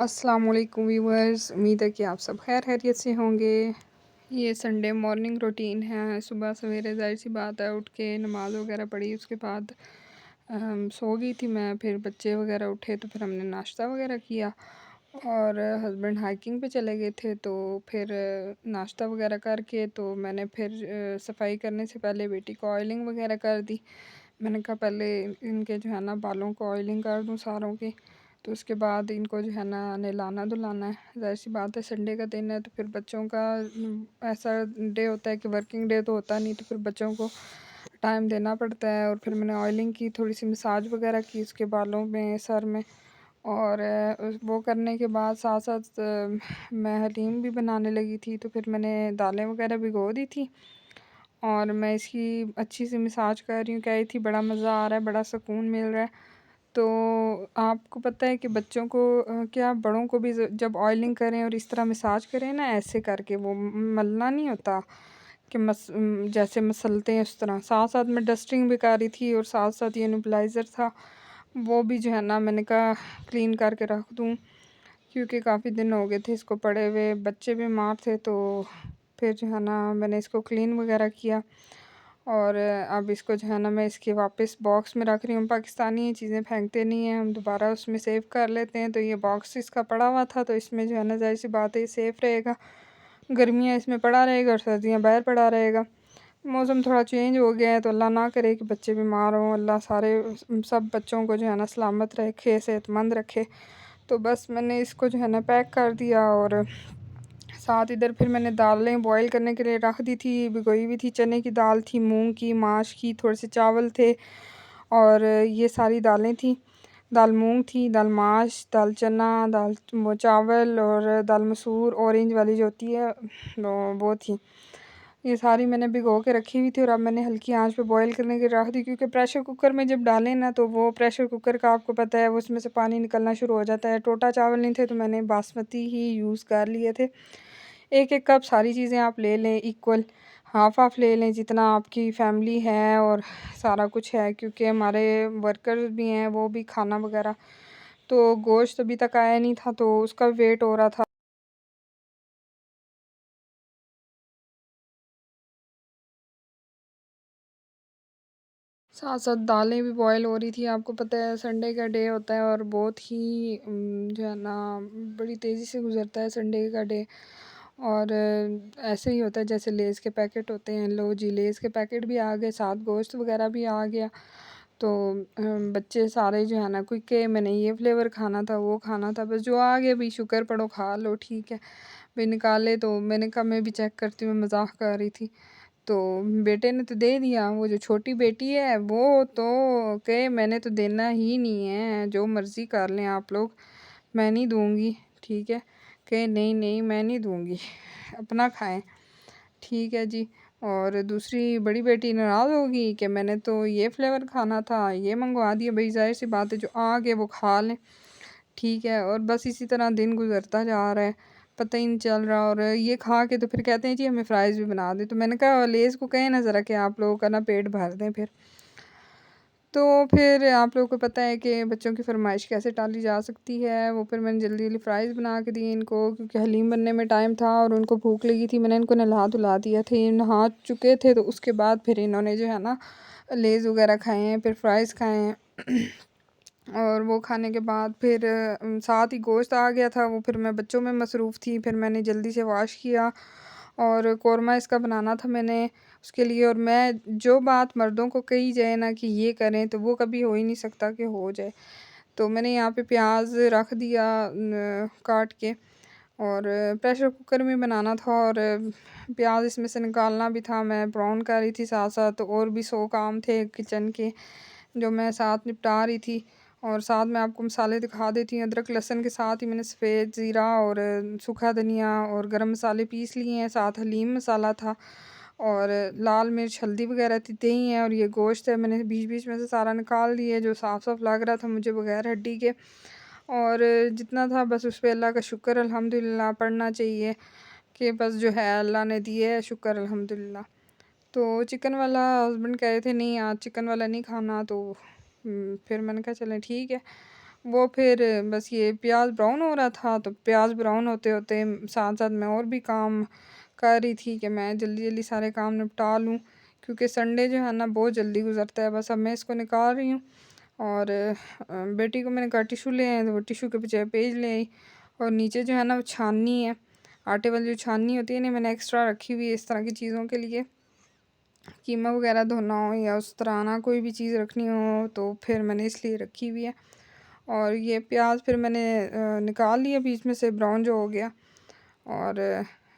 अस्सलाम वालेकुम व्यूअर्स, उम्मीद है कि आप सब खैर खैरियत से होंगे। ये संडे मॉर्निंग रूटीन है। सुबह सवेरे ज़ाहिर-सी बात है उठ के नमाज़ वगैरह पढ़ी, उसके बाद सो गई थी मैं। फिर बच्चे वगैरह उठे तो फिर हमने नाश्ता वगैरह किया और हस्बैंड हाइकिंग पे चले गए थे। तो फिर नाश्ता वगैरह करके तो मैंने फिर सफाई करने से पहले बेटी को ऑयलिंग वगैरह कर दी। मैंने कहा पहले इनके जो है ना बालों को ऑयलिंग कर दूँ सारों के, तो उसके बाद इनको जो है ना नहलाना-धुलाना है। ज़ाहिर-सी बात है संडे का दिन है तो फिर बच्चों का ऐसा डे होता है कि वर्किंग डे तो होता नहीं, तो फिर बच्चों को टाइम देना पड़ता है। और फिर मैंने ऑयलिंग की, थोड़ी-सी मसाज वगैरह की उसके बालों में, सर में। और वो करने के बाद साथ-साथ मैं हलीम भी बनाने लगी थी, तो फिर मैंने दालें वगैरह भिगो दी थी और मैं इसकी अच्छी सी मसाज कर रही हूँ। कह रही थी बड़ा मज़ा आ रहा है, बड़ा सुकून मिल रहा है। तो आपको पता है कि बच्चों को क्या बड़ों को भी जब ऑयलिंग करें और इस तरह मसाज करें ना, ऐसे करके वो मलना नहीं होता कि जैसे मसलते हैं उस तरह। साथ साथ मैं डस्टिंग भी कर रही थी और साथ साथ ये न्यूबलाइज़र था वो भी जो है ना मैंने कहा क्लीन करके रख दूँ, क्योंकि काफ़ी दिन हो गए थे इसको पड़े हुए, बच्चे बीमार थे। तो फिर जो है ना मैंने इसको क्लीन वगैरह किया और अब इसको जो है ना मैं इसके वापस बॉक्स में रख रही हूँ। पाकिस्तानी ये चीज़ें फेंकते नहीं हैं, हम दोबारा उसमें सेव कर लेते हैं। तो ये बॉक्स इसका पड़ा हुआ था, तो इसमें जो है ना ज़ाहिर सी बात है ये सेफ़ रहेगा, गर्मियाँ इसमें पड़ा रहेगा और सर्दियाँ बाहर पड़ा रहेगा। मौसम थोड़ा चेंज हो गया है तो अल्लाह ना करे कि बच्चे बीमार हों, अल्लाह सारे सब बच्चों को जो है ना सलामत रखे, सेहतमंद रखे। तो बस मैंने इसको जो है ना पैक कर दिया और साथ इधर फिर मैंने दालें बॉईल करने के लिए रख दी थी, भिगोई हुई थी। चने की दाल थी, मूंग की, माश की, थोड़े से चावल थे और ये सारी दालें थी। दाल मूंग थी, दाल माश, दाल चना, दाल वो चावल और दाल मसूर ऑरेंज वाली जो होती है वो थी। ये सारी मैंने भिगो के रखी हुई थी और अब मैंने हल्की आंच पे बॉईल करने के लिए रख दी, क्योंकि प्रेशर कुकर में जब डालें ना तो वो प्रेशर कुकर का आपको पता है वो उसमें से पानी निकलना शुरू हो जाता है। टोटा चावल नहीं थे तो मैंने बासमती ही यूज़ कर लिए थे। एक एक कप सारी चीज़ें आप ले लें इक्वल, हाफ़ हाफ़ ले लें जितना आपकी फैमिली है और सारा कुछ है, क्योंकि हमारे वर्कर्स भी हैं वो भी खाना वगैरह। तो गोश्त अभी तक आया नहीं था तो उसका वेट हो रहा था। साथ साथ दालें भी बॉयल हो रही थी। आपको पता है संडे का डे होता है और बहुत ही जो है ना बड़ी तेज़ी से गुजरता है संडे का डे। और ऐसे ही होता है जैसे लेज़ के पैकेट होते हैं, लो जी लेज़ के पैकेट भी आ गए, साथ गोश्त वगैरह भी आ गया। तो बच्चे सारे जो है ना कोई के मैंने ये फ्लेवर खाना था, वो खाना था, बस जो आ गया भी शुक्र पढ़ो खा लो, ठीक है भाई निकाले। तो मैंने कहा मैं भी चेक करती हूँ, मैं मजाक कर रही थी। तो बेटे ने तो दे दिया, वो जो छोटी बेटी है वो तो कहे मैंने तो देना ही नहीं है, जो मर्ज़ी कर लें आप लोग, मैं नहीं दूँगी, ठीक है। कहे नहीं नहीं मैं नहीं दूँगी, अपना खाएं, ठीक है जी। और दूसरी बड़ी बेटी नाराज़ होगी कि मैंने तो ये फ्लेवर खाना था, ये मंगवा दिया। भाई ज़ाहिर सी बात है जो आ गए वो खा लें, ठीक है। और बस इसी तरह दिन गुज़रता जा रहा है, पता ही नहीं चल रहा। और ये खा के तो फिर कहते हैं जी हमें फ़्राइज़ भी बना दें। तो मैंने कहा लेज़ को कहें ना ज़रा कि आप लोगों का ना पेट भर दें फिर। तो फिर आप लोगों को पता है कि बच्चों की फ़रमाइश कैसे टाली जा सकती है। वो फिर मैंने जल्दी-जल्दी फ़्राइज़ बना के दिए इनको, क्योंकि हलीम बनने में टाइम था और उनको भूख लगी थी। मैंने इनको नहला-धुला दिया था, ये नहा चुके थे तो उसके बाद फिर इन्होंने जो है ना लेज़ वग़ैरह खाए हैं, फिर फ़्राइज़ खाए हैं। और वो खाने के बाद फिर साथ ही गोश्त आ गया था, वो फिर मैं बच्चों में मसरूफ़ थी, फिर मैंने जल्दी से वॉश किया और कोरमा इसका बनाना था मैंने उसके लिए। और मैं जो बात मर्दों को कही जाए ना कि ये करें तो वो कभी हो ही नहीं सकता कि हो जाए। तो मैंने यहाँ पे प्याज रख दिया काट के, और प्रेशर कुकर में बनाना था और प्याज इसमें से निकालना भी था। मैं ब्राउन कर रही थी साथ साथ, और भी 100 काम थे किचन के जो मैं साथ निपटा रही थी। और साथ में आपको मसाले दिखा देती हूँ, अदरक लहसुन के साथ ही मैंने सफ़ेद ज़ीरा और सूखा धनिया और गरम मसाले पीस लिए हैं, साथ हलीम मसाला था और लाल मिर्च हल्दी वगैरह थी, दही है और ये गोश्त है। मैंने बीच बीच में से सारा निकाल दिया जो साफ़ साफ़ लग रहा था मुझे बगैर हड्डी के। और जितना था बस उस पे अल्लाह का शुक्र अल्हम्दुलिल्लाह पढ़ना चाहिए कि बस जो है अल्लाह ने दिए है, शुक्र अल्हम्दुलिल्लाह। तो चिकन वाला हस्बैंड कह रहे थे नहीं आज चिकन वाला नहीं खाना, तो फिर मैंने कहा चलें ठीक है। वो फिर बस ये प्याज ब्राउन हो रहा था, तो प्याज ब्राउन होते होते साथ साथ मैं और भी काम कर रही थी कि मैं जल्दी जल्दी सारे काम निपटा लूँ, क्योंकि संडे जो है ना बहुत जल्दी गुजरता है। बस अब मैं इसको निकाल रही हूँ, और बेटी को मैंने कहा टिशू ले आए, तो वो टिशू के बजाय पेज ले आई। और नीचे जो है ना वो छाननी है, आटे वाली जो छाननी होती है ना, मैंने एक्स्ट्रा रखी हुई है इस तरह की चीज़ों के लिए, कीमा वगैरह धोना हो या उस तरह ना कोई भी चीज़ रखनी हो, तो फिर मैंने इसलिए रखी हुई है। और ये प्याज फिर मैंने निकाल लिया बीच में से, ब्राउन जो हो गया। और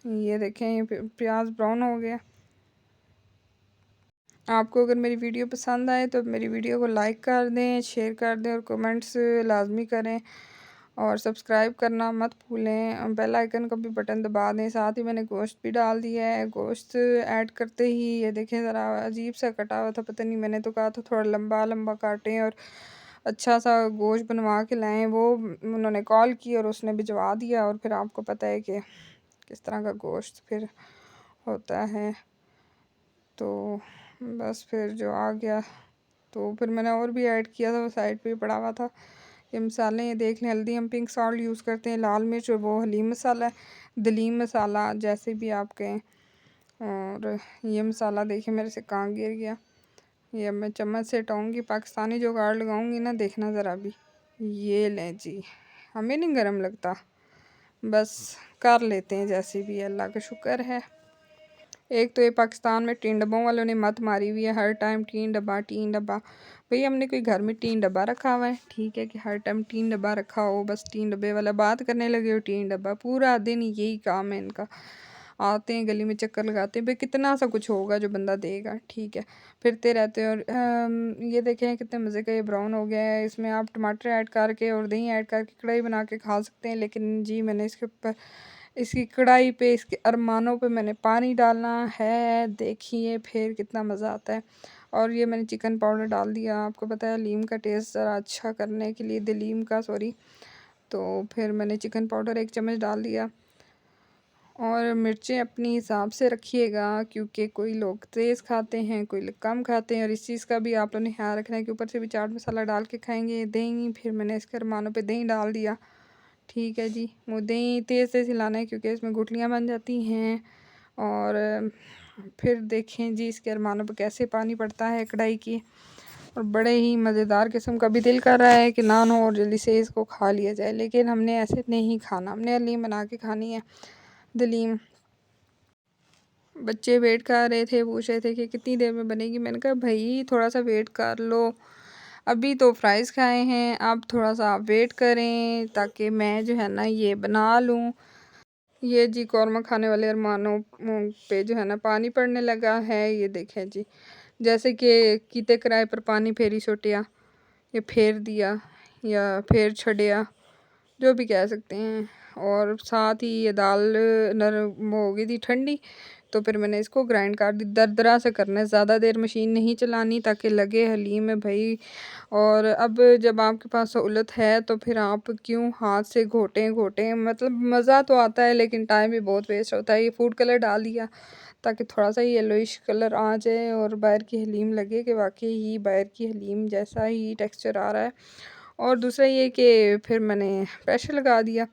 ये देखें, ये प्याज ब्राउन हो गया। आपको अगर मेरी वीडियो पसंद आए तो मेरी वीडियो को लाइक कर दें, शेयर कर दें और कमेंट्स लाजमी करें, और सब्सक्राइब करना मत भूलें। बेल आइकन का भी बटन दबा दें। साथ ही मैंने गोश्त भी डाल दिया है। गोश्त ऐड करते ही ये देखें ज़रा अजीब सा कटा हुआ था, पता नहीं, मैंने तो कहा था थोड़ा लंबा लंबा काटें और अच्छा सा गोश्त बनवा के लाएं। वो उन्होंने कॉल की और उसने भिजवा दिया, और फिर आपको पता है कि किस तरह का गोश्त फिर होता है। तो बस फिर जो आ गया, तो फिर मैंने और भी ऐड किया था, वो साइड पे पड़ा हुआ था। ये मसाले ये देख लें, हल्दी हम पिंक सॉल्ट यूज़ करते हैं, लाल मिर्च और वो हलीम मसाला है, दलीम मसाला जैसे भी आप कहें। और ये मसाला देखिए मेरे से कहाँ गिर गया। ये अब मैं चम्मच से हटाऊँगी, पाकिस्तानी जुगाड़ लगाऊँगी ना, देखना ज़रा भी। ये लें जी, हमें नहीं गरम लगता, बस कर लेते हैं जैसे भी, अल्लाह का शुक्र है। एक तो ये पाकिस्तान में टीन डब्बों वालों ने मत मारी हुई है, हर टाइम टीन डब्बा टीन डब्बा। भाई हमने कोई घर में टीन डब्बा रखा हुआ है, ठीक है, कि हर टाइम टीन डब्बा रखा हो, बस टीन डब्बे वाला बात करने लगे हो, टीन डब्बा पूरा दिन यही काम है इनका। आते हैं गली में चक्कर लगाते हैं, भाई कितना सा कुछ होगा जो बंदा देगा, ठीक है, फिरते रहते हैं। और ये देखें कितने मज़े का ये ब्राउन हो गया है। इसमें आप टमाटर ऐड करके और दही ऐड करके कढ़ाई बना के खा सकते हैं, लेकिन जी मैंने इसके ऊपर, इसकी कढ़ाई पे, इसके अरमानों पे मैंने पानी डालना है। देखिए फिर कितना मज़ा आता है। और ये मैंने चिकन पाउडर डाल दिया, आपको पता है लीम का टेस्ट ज़रा अच्छा करने के लिए, दलीम का सॉरी। तो फिर मैंने चिकन पाउडर 1 चम्मच डाल दिया। और मिर्चें अपनी हिसाब से रखिएगा, क्योंकि कोई लोग तेज़ खाते हैं, कोई लोग कम खाते हैं, और इस चीज़ का भी आप लोगों ने ख्याल रखना है कि ऊपर से भी चाट मसाला डाल के खाएंगे। दही, फिर मैंने इसके अरमानों पे दही डाल दिया, ठीक है जी। वो दही तेज़ तेज़ हिलाना है, क्योंकि इसमें गुठलियाँ बन जाती हैं। और फिर देखें जी इसके अरमानों पे कैसे पानी पड़ता है कढ़ाई की, और बड़े ही मज़ेदार किस्म का भी दिल कर रहा है कि नान हो और जल्दी से इसको खा लिया जाए, लेकिन हमने ऐसे नहीं खाना, हमने हलीम बना के खानी है, दलीम। बच्चे वेट कर रहे थे, पूछ रहे थे कि कितनी देर में बनेगी। मैंने कहा भाई थोड़ा सा वेट कर लो, अभी तो फ्राइज़ खाए हैं, आप थोड़ा सा आप वेट करें ताकि मैं जो है ना ये बना लूँ। ये जी कौरमा खाने वाले अरमानों पे जो है ना पानी पड़ने लगा है। ये देखें जी, जैसे कि कीते किराए पर पानी फेरी छोटिया, ये फेर दिया या फेर छड़िया, जो भी कह सकते हैं। और साथ ही ये दाल नरम हो गई थी ठंडी, तो फिर मैंने इसको ग्राइंड कर दी। दरदरा से करना है, ज़्यादा देर मशीन नहीं चलानी ताकि लगे हलीम में भाई। और अब जब आपके पास सहूलत है तो फिर आप क्यों हाथ से घोटें घोटें, मतलब मज़ा तो आता है लेकिन टाइम भी बहुत वेस्ट होता है। ये फूड कलर डाल दिया ताकि थोड़ा सा येलोइश कलर आ जाए और बाहर की हलीम लगे कि वाकई ही बाहर की हलीम जैसा ही टेक्सचर आ रहा है। और दूसरा ये कि फिर मैंने प्रेशर लगा दिया,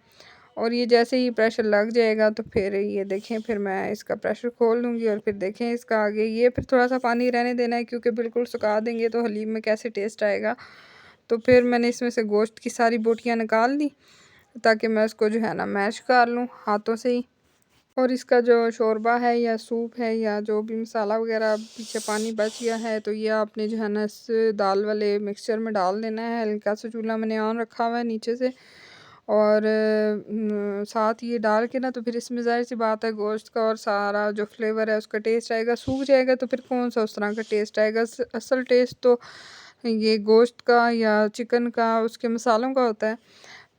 और ये जैसे ही प्रेशर लग जाएगा तो फिर ये देखें, फिर मैं इसका प्रेशर खोल लूँगी और फिर देखें इसका आगे। ये फिर थोड़ा सा पानी रहने देना है, क्योंकि बिल्कुल सुखा देंगे तो हलीम में कैसे टेस्ट आएगा। तो फिर मैंने इसमें से गोश्त की सारी बोटियाँ निकाल दी ताकि मैं उसको जो है ना मैश कर लूँ हाथों से ही। और इसका जो शोरबा है या सूप है या जो भी मसाला वगैरह पीछे पानी बच गया है, तो ये आपने जो है ना इस दाल वाले मिक्सचर में डाल देना है। हल्का सा चूल्हा मैंने ऑन रखा हुआ है नीचे से, और साथ ये डाल के ना, तो फिर इसमें ज़ाहिर सी बात है गोश्त का और सारा जो फ्लेवर है उसका टेस्ट आएगा। सूख जाएगा तो फिर कौन सा उस तरह का टेस्ट आएगा। असल टेस्ट तो ये गोश्त का या चिकन का उसके मसालों का होता है।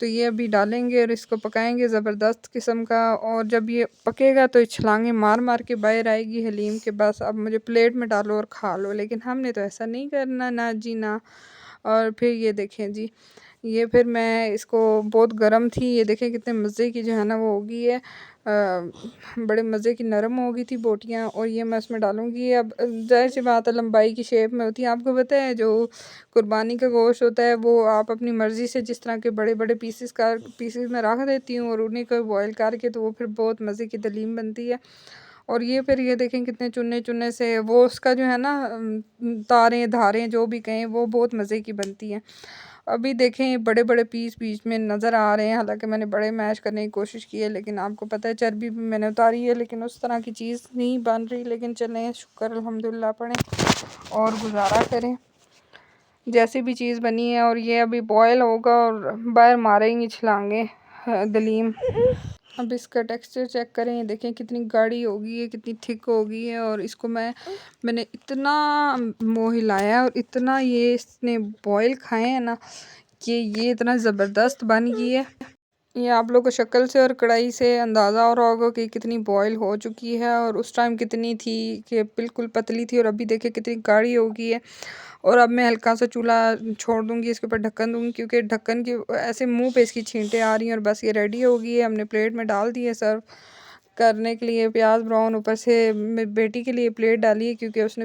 तो ये अभी डालेंगे और इसको पकाएंगे ज़बरदस्त किस्म का, और जब ये पकेगा तो छलांगे मार मार के बाहर आएगी हलीम के, बस अब मुझे प्लेट में डालो और खा लो। लेकिन हमने तो ऐसा नहीं करना, ना जी ना। और फिर ये देखें जी, ये फिर मैं इसको, बहुत गर्म थी, ये देखें कितने मज़े की जो है ना वो हो गई है, बड़े मज़े की नरम हो गई थी बोटियाँ। और ये मैं इसमें डालूँगी। अब ज़ाहिर सी बात है लंबाई की शेप में होती है। आपको पता है जो कुर्बानी का गोश्त होता है वो आप अपनी मर्ज़ी से जिस तरह के बड़े बड़े पीसेस में रख देती हूँ और उन्हीं को बॉयल करके, तो वो फिर बहुत मज़े की दलीम बनती है। और ये फिर ये देखें कितने चुने चुने से वो उसका जो है ना तारें धारें जो भी कहें वो बहुत मज़े की बनती हैं। अभी देखें बड़े बड़े पीस बीच में नज़र आ रहे हैं, हालांकि मैंने बड़े मैश करने की कोशिश की है, लेकिन आपको पता है चर्बी भी मैंने उतारी है, लेकिन उस तरह की चीज़ नहीं बन रही। लेकिन चलें, शुक्र अल्हम्दुलिल्लाह पढ़ें और गुजारा करें जैसी भी चीज़ बनी है। और ये अभी बॉयल होगा और बाहर मारेंगी छलांगे दलीम। अब इसका टेक्सचर चेक करें, ये देखें कितनी गाढ़ी हो गई है, कितनी थिक हो गई है। और इसको मैंने इतना मुँह हिलाया और इतना ये इसने बॉयल खाए हैं ना कि ये इतना ज़बरदस्त बन गई है। ये आप लोग को शक्ल से और कढ़ाई से अंदाज़ा हो रहा होगा कि कितनी बॉयल हो चुकी है। और उस टाइम कितनी थी कि बिल्कुल पतली थी, और अभी देखिए कितनी गाढ़ी हो गई है। और अब मैं हल्का सा चूल्हा छोड़ दूंगी, इसके ऊपर ढक्कन दूंगी, क्योंकि ढक्कन की ऐसे मुंह पे इसकी छींटें आ रही हैं। और बस ये रेडी हो गई है, हमने प्लेट में डाल दी है सर्व करने के लिए। प्याज ब्राउन ऊपर से मेरी बेटी के लिए प्लेट डाली है, क्योंकि उसने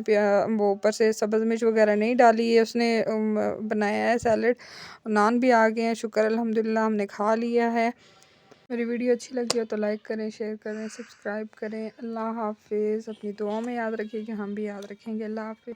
वो ऊपर से सब्ज़ मिर्च वगैरह नहीं डाली है, उसने बनाया है सैलड। नान भी आ गए हैं, शुक्र अल्हम्दुलिल्लाह हमने खा लिया है। मेरी वीडियो अच्छी लगी हो तो लाइक करें, शेयर करें, सब्सक्राइब करें। अल्लाह हाफिज़। अपनी दुआओं में याद रखिए कि हम भी याद रखेंगे। अल्लाह हाफिज़।